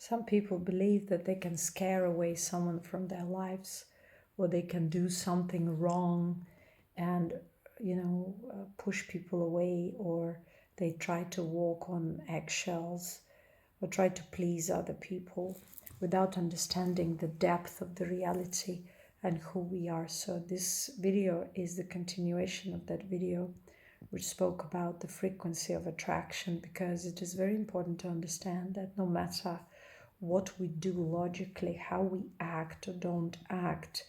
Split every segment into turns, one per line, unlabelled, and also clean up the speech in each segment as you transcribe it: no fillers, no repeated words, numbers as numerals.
Some people believe that they can scare away someone from their lives, or they can do something wrong and, push people away, or they try to walk on eggshells or try to please other people without understanding the depth of the reality and who we are. So this video is the continuation of that video which spoke about the frequency of attraction, because it is very important to understand that no matter what we do logically, how we act or don't act,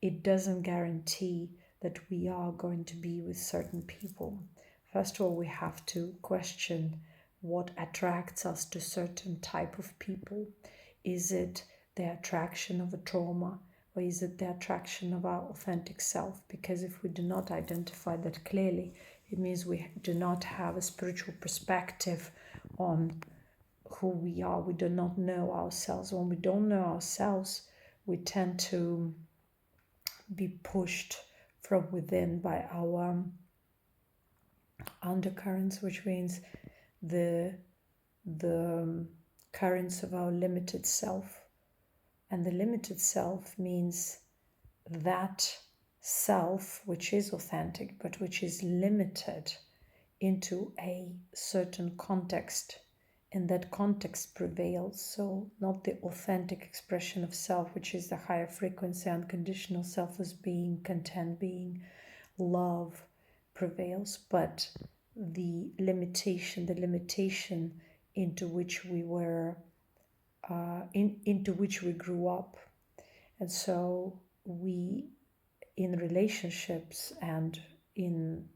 it doesn't guarantee that we are going to be with certain people. First of all, we have to question what attracts us to certain type of people. Is it the attraction of a trauma, or is it the attraction of our authentic self? Because if we do not identify that clearly, it means we do not have a spiritual perspective on who we are. We do not know ourselves. When we don't know ourselves, we tend to be pushed from within by our undercurrents, which means the currents of our limited self. And the limited self means that self which is authentic but which is limited into a certain context, and that context prevails. So not the authentic expression of self, which is the higher frequency, unconditional selfless being, content being, love prevails, but the limitation into which we were, into which we grew up. And so we, in relationships and in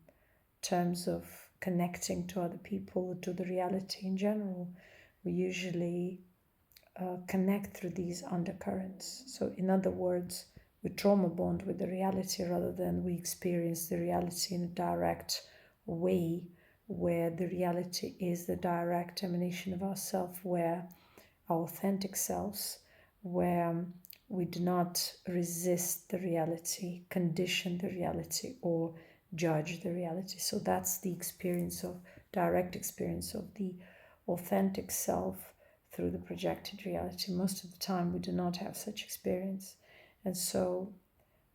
terms of connecting to other people, to the reality in general, we usually connect through these undercurrents. So in other words, we trauma bond with the reality rather than we experience the reality in a direct way, where the reality is the direct emanation of ourself, where our authentic selves, where we do not resist the reality, condition the reality, or judge the reality. So that's the direct experience of the authentic self through the projected reality. Most of the time we do not have such experience, and so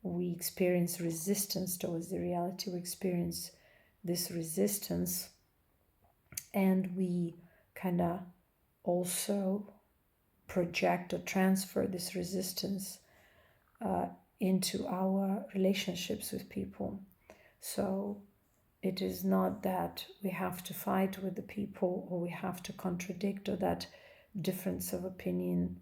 we experience resistance towards the reality. We experience this resistance, and we kind of also project or transfer this resistance into our relationships with people. So it is not that we have to fight with the people, or we have to contradict, or that difference of opinion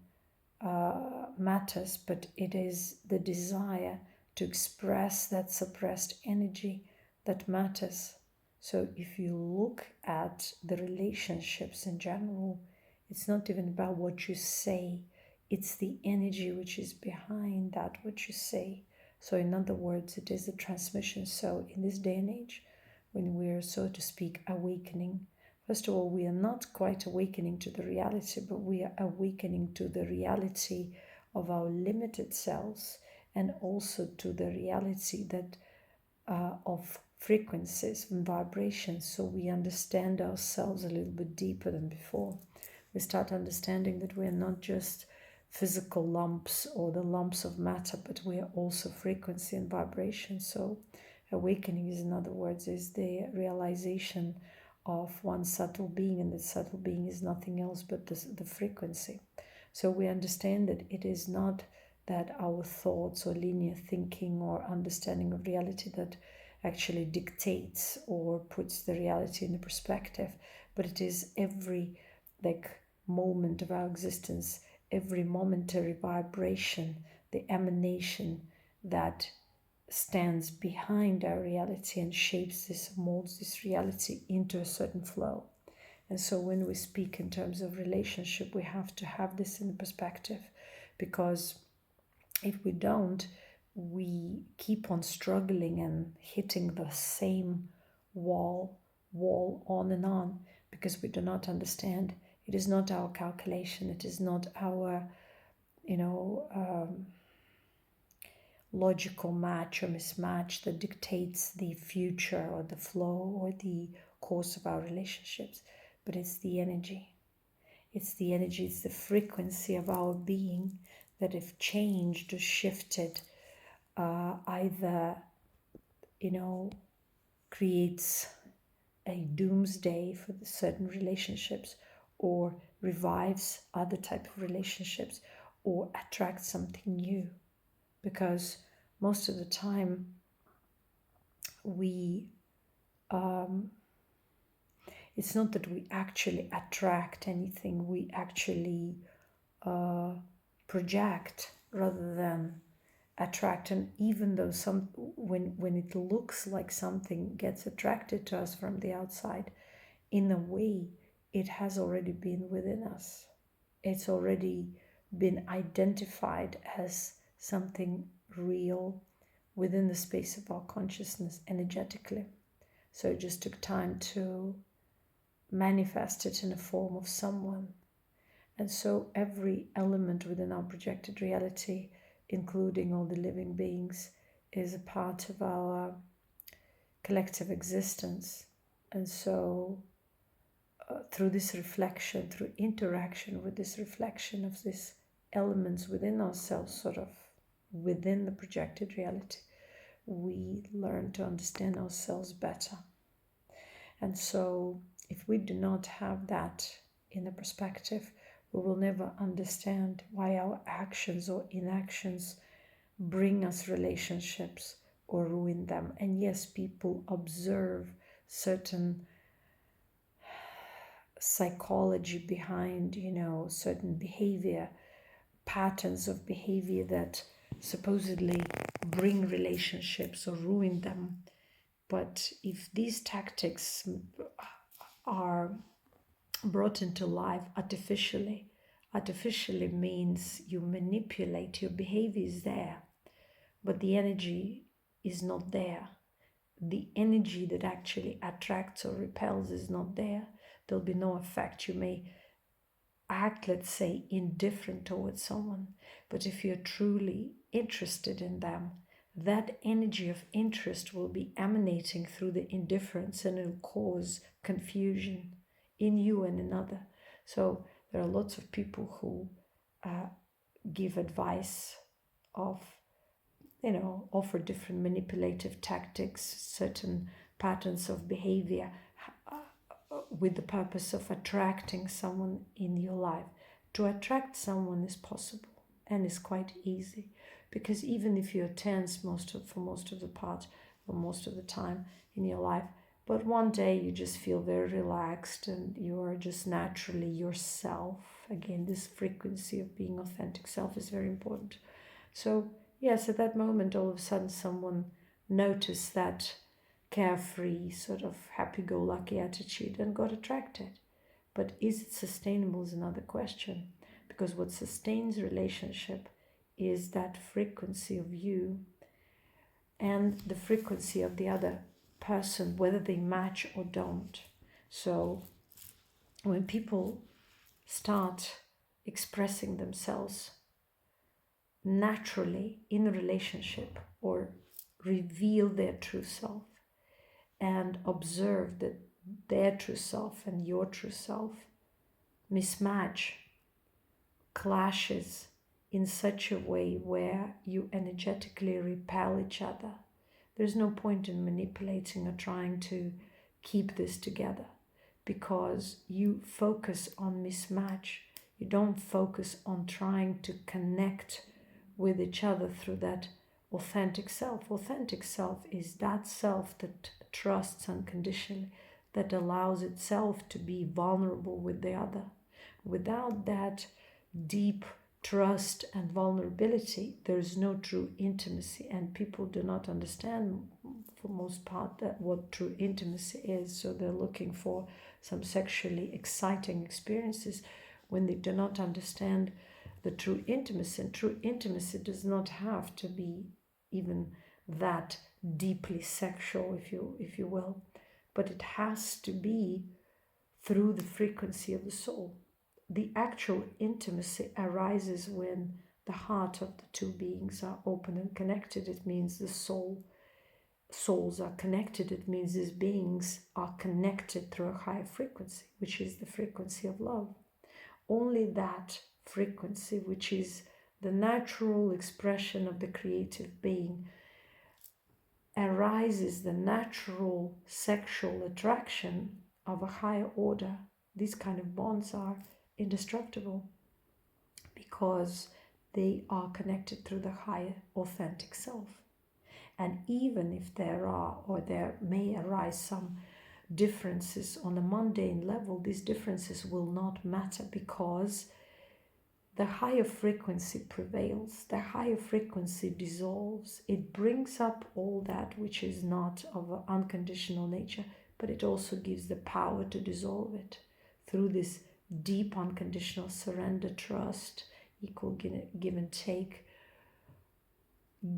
matters, but it is the desire to express that suppressed energy that matters. So if you look at the relationships in general, it's not even about what you say, it's the energy which is behind that what you say. So in other words, it is a transmission. So in this day and age, when we are, so to speak, awakening, first of all, we are not quite awakening to the reality, but we are awakening to the reality of our limited selves, and also to the reality that of frequencies and vibrations. So we understand ourselves a little bit deeper than before. We start understanding that we are not just physical lumps or the lumps of matter, but we are also frequency and vibration. So awakening is, in other words, is the realization of one subtle being, and that subtle being is nothing else but the frequency. So we understand that it is not that our thoughts or linear thinking or understanding of reality that actually dictates or puts the reality in a perspective, but it is every moment of our existence, every momentary vibration, the emanation that stands behind our reality and shapes this, molds this reality into a certain flow. And so when we speak in terms of relationship, we have to have this in perspective, because if we don't, we keep on struggling and hitting the same wall on and on, because we do not understand. It is not our calculation, it is not our logical match or mismatch that dictates the future or the flow or the course of our relationships, but it's the energy. It's the energy, it's the frequency of our being that if changed or shifted, either, creates a doomsday for the certain relationships, or revives other type of relationships, or attracts something new. Because most of the time we it's not that we actually attract anything, we actually project rather than attract. And even though when it looks like something gets attracted to us from the outside, in a way it has already been within us. It's already been identified as something real within the space of our consciousness energetically. So it just took time to manifest it in a form of someone. And so every element within our projected reality, including all the living beings, is a part of our collective existence. And so through this reflection, through interaction with this reflection of these elements within ourselves, sort of within the projected reality, we learn to understand ourselves better. And so if we do not have that in the perspective, we will never understand why our actions or inactions bring us relationships or ruin them. And yes, people observe certain psychology behind, certain behavior, patterns of behavior that supposedly bring relationships or ruin them. But if these tactics are brought into life artificially means you manipulate, your behavior is there, but the energy is not there. The energy that actually attracts or repels is not there. There'll be no effect. You may act, let's say, indifferent towards someone, but if you're truly interested in them, that energy of interest will be emanating through the indifference, and it'll cause confusion in you and another. So there are lots of people who give advice of, offer different manipulative tactics, certain patterns of behavior with the purpose of attracting someone in your life. To attract someone is possible and is quite easy, because even if you're tense for most of the time in your life, but one day you just feel very relaxed and you are just naturally yourself. Again, this frequency of being authentic self is very important. So yes, at that moment, all of a sudden someone noticed that carefree, sort of happy-go-lucky attitude and got attracted. But is it sustainable is another question, because what sustains a relationship is that frequency of you and the frequency of the other person, whether they match or don't. So when people start expressing themselves naturally in a relationship or reveal their true self and observe that their true self and your true self mismatch, clashes in such a way where you energetically repel each other, there's no point in manipulating or trying to keep this together, because you focus on mismatch. You don't focus on trying to connect with each other through that authentic self. Authentic self is that self that trusts unconditionally, that allows itself to be vulnerable with the other. Without that deep trust and vulnerability, there is no true intimacy, and people do not understand, for most part, that what true intimacy is. So they're looking for some sexually exciting experiences when they do not understand the true intimacy. And true intimacy does not have to be even that deeply sexual, if you will, but it has to be through the frequency of the soul. The actual intimacy arises when the heart of the two beings are open and connected. It means the souls are connected. It means these beings are connected through a higher frequency, which is the frequency of love. only that frequency, which is the natural expression of the creative being, arises the natural sexual attraction of a higher order. These kind of bonds are indestructible because they are connected through the higher authentic self. And even if there are, or there may arise, some differences on a mundane level, these differences will not matter because the higher frequency prevails, the higher frequency dissolves. It brings up all that which is not of an unconditional nature, but it also gives the power to dissolve it through this deep unconditional surrender, trust, equal give and take,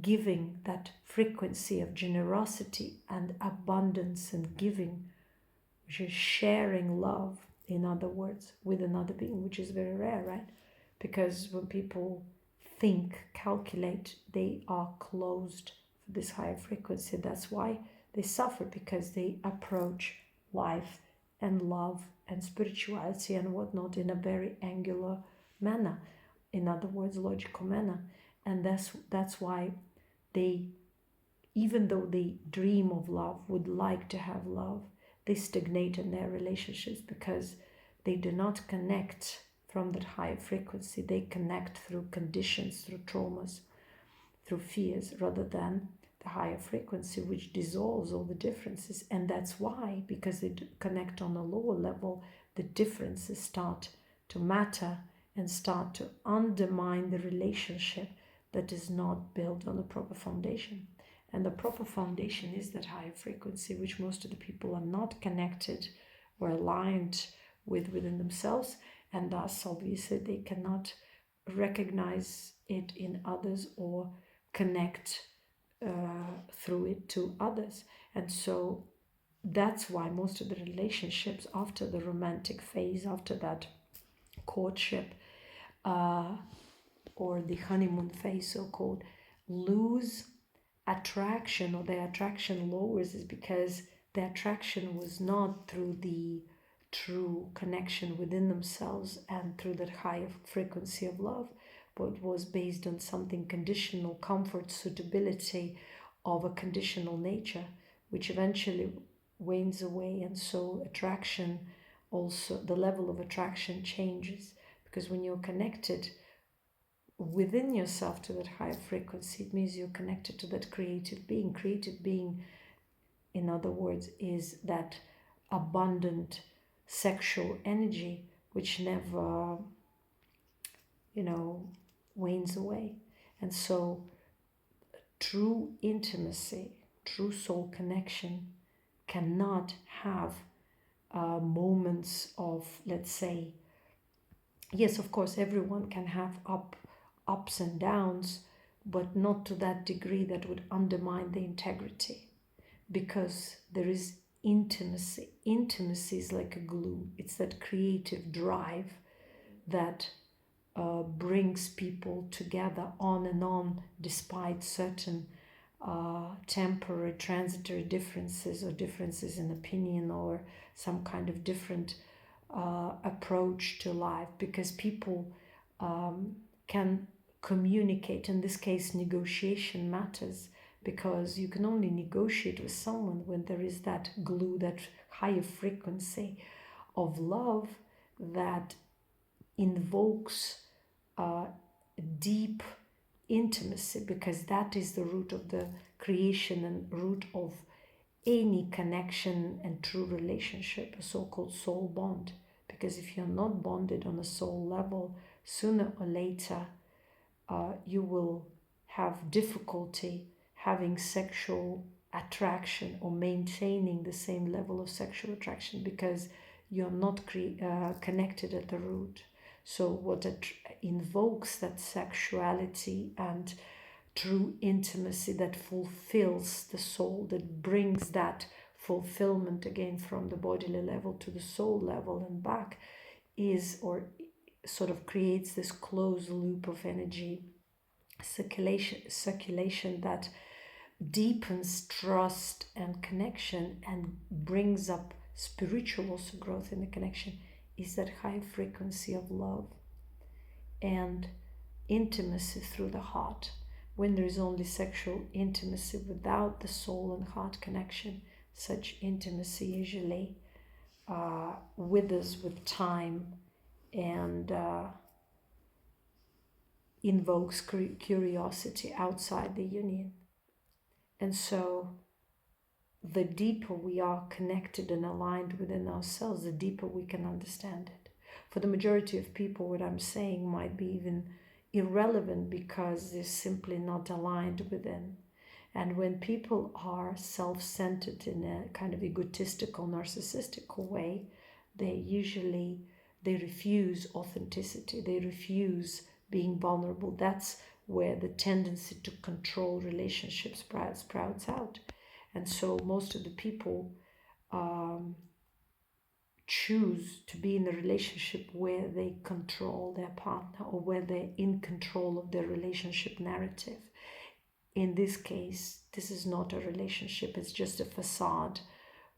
giving that frequency of generosity and abundance and giving, which is sharing love, in other words, with another being, which is very rare, right? Because when people think, calculate, they are closed for this higher frequency. That's why they suffer, because they approach life and love and spirituality and whatnot in a very angular manner, in other words, logical manner. And that's why they, even though they dream of love, would like to have love, they stagnate in their relationships because they do not connect from that higher frequency. They connect through conditions, through traumas, through fears, rather than the higher frequency, which dissolves all the differences. And that's why, because they connect on a lower level, the differences start to matter and start to undermine the relationship that is not built on a proper foundation. And the proper foundation is that higher frequency, which most of the people are not connected or aligned with within themselves, and thus obviously they cannot recognize it in others or connect through it to others. And so that's why most of the relationships after the romantic phase, after that courtship or the honeymoon phase, so-called, lose attraction, or their attraction lowers, is because the attraction was not through the true connection within themselves and through that higher frequency of love, but was based on something conditional, comfort, suitability of a conditional nature, which eventually wanes away. And so attraction, also the level of attraction changes, because when you're connected within yourself to that higher frequency, it means you're connected to that creative being. Creative being, in other words, is that abundant sexual energy which never, wanes away. And so true intimacy, true soul connection cannot have moments of, let's say, yes, of course, everyone can have ups and downs, but not to that degree that would undermine the integrity, because there is intimacy. Intimacy is like a glue. It's that creative drive that brings people together on and on, despite certain temporary, transitory differences, or differences in opinion, or some kind of different approach to life, because people can communicate. In this case, negotiation matters, because you can only negotiate with someone when there is that glue, that higher frequency of love that invokes deep intimacy, because that is the root of the creation and root of any connection and true relationship, a so-called soul bond. Because if you're not bonded on a soul level, sooner or later you will have difficulty having sexual attraction or maintaining the same level of sexual attraction, because you're not connected at the root. So what invokes that sexuality and true intimacy that fulfills the soul, that brings that fulfillment again from the bodily level to the soul level and back, is, or sort of creates this closed loop of energy circulation that deepens trust and connection and brings up spiritual also growth in the connection, is that high frequency of love and intimacy through the heart. When there is only sexual intimacy without the soul and heart connection, such intimacy usually withers with time and invokes curiosity outside the union. And so the deeper we are connected and aligned within ourselves, the deeper we can understand it. For the majority of people, what I'm saying might be even irrelevant because they're simply not aligned within. And when people are self-centered in a kind of egotistical, narcissistic way, they refuse authenticity. They refuse being vulnerable. That's where the tendency to control relationships sprouts out. And so most of the people choose to be in a relationship where they control their partner or where they're in control of their relationship narrative. In this case, this is not a relationship, it's just a facade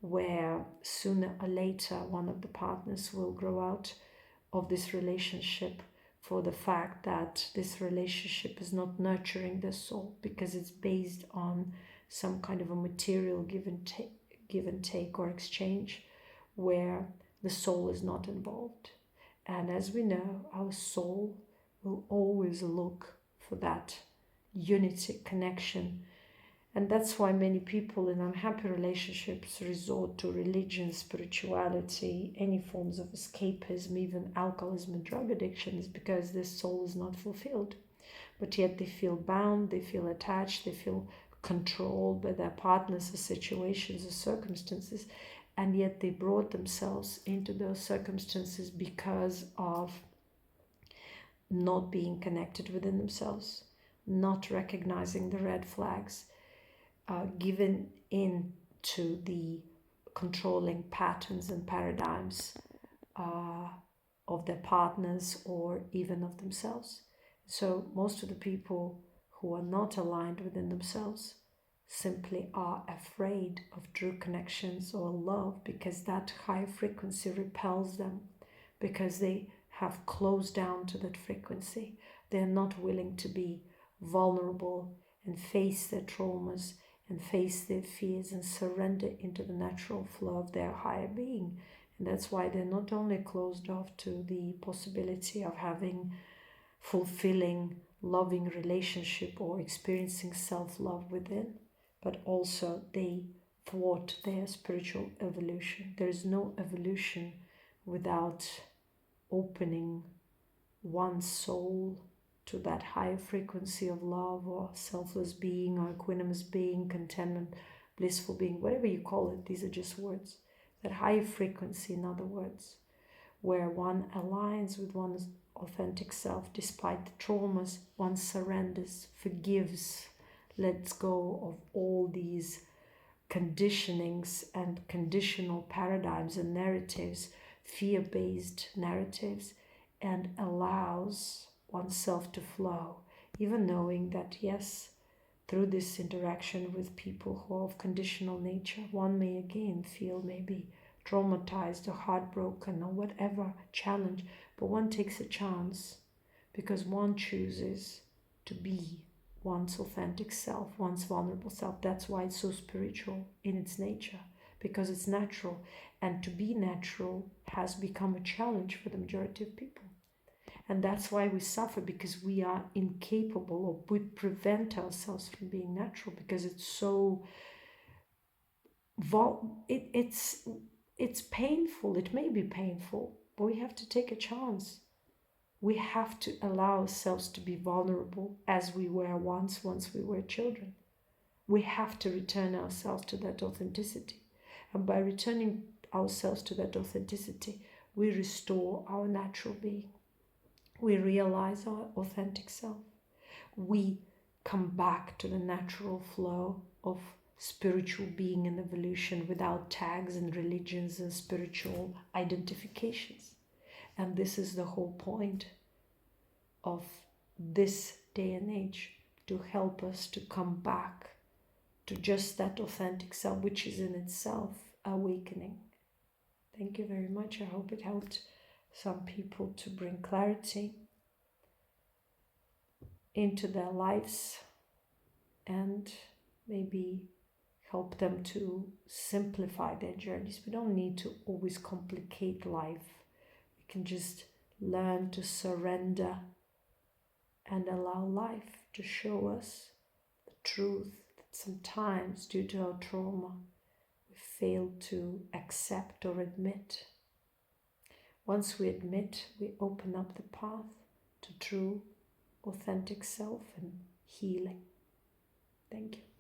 where sooner or later one of the partners will grow out of this relationship for the fact that this relationship is not nurturing the soul because it's based on some kind of a material give and take or exchange where the soul is not involved. And as we know, our soul will always look for that unity, connection. And that's why many people in unhappy relationships resort to religion, spirituality, any forms of escapism, even alcoholism and drug addiction, is because their soul is not fulfilled. But yet they feel bound, they feel attached, they feel controlled by their partners or situations or circumstances, and yet they brought themselves into those circumstances because of not being connected within themselves, not recognizing the red flags, given in to the controlling patterns and paradigms of their partners or even of themselves. So most of the people who are not aligned within themselves simply are afraid of true connections or love because that high frequency repels them, because they have closed down to that frequency. They're not willing to be vulnerable and face their traumas and face their fears and surrender into the natural flow of their higher being. And that's why they're not only closed off to the possibility of having fulfilling, loving relationship or experiencing self-love within, but also they thwart their spiritual evolution. There is no evolution without opening one's soul to that higher frequency of love or selfless being or equanimous being, contentment, blissful being, whatever you call it. These are just words. That higher frequency, in other words, where one aligns with one's authentic self despite the traumas, one surrenders, forgives, lets go of all these conditionings and conditional paradigms and narratives, fear-based narratives, and allows oneself to flow, even knowing that yes, through this interaction with people who are of conditional nature, one may again feel maybe traumatized or heartbroken or whatever challenge, but one takes a chance because one chooses to be one's authentic self, one's vulnerable self. That's why it's so spiritual in its nature, because it's natural. And to be natural has become a challenge for the majority of people. And that's why we suffer, because we are incapable, or we prevent ourselves from being natural, because it's so it's painful. It may be painful, but we have to take a chance. We have to allow ourselves to be vulnerable as we were once we were children. We have to return ourselves to that authenticity. And by returning ourselves to that authenticity, we restore our natural being. We realize our authentic self. We come back to the natural flow of spiritual being and evolution without tags and religions and spiritual identifications. And this is the whole point of this day and age, to help us to come back to just that authentic self, which is in itself awakening. Thank you very much. I hope it helped some people to bring clarity into their lives and maybe help them to simplify their journeys. We don't need to always complicate life. We can just learn to surrender and allow life to show us the truth that sometimes, due to our trauma, we fail to accept or admit. Once we admit, we open up the path to true, authentic self and healing. Thank you.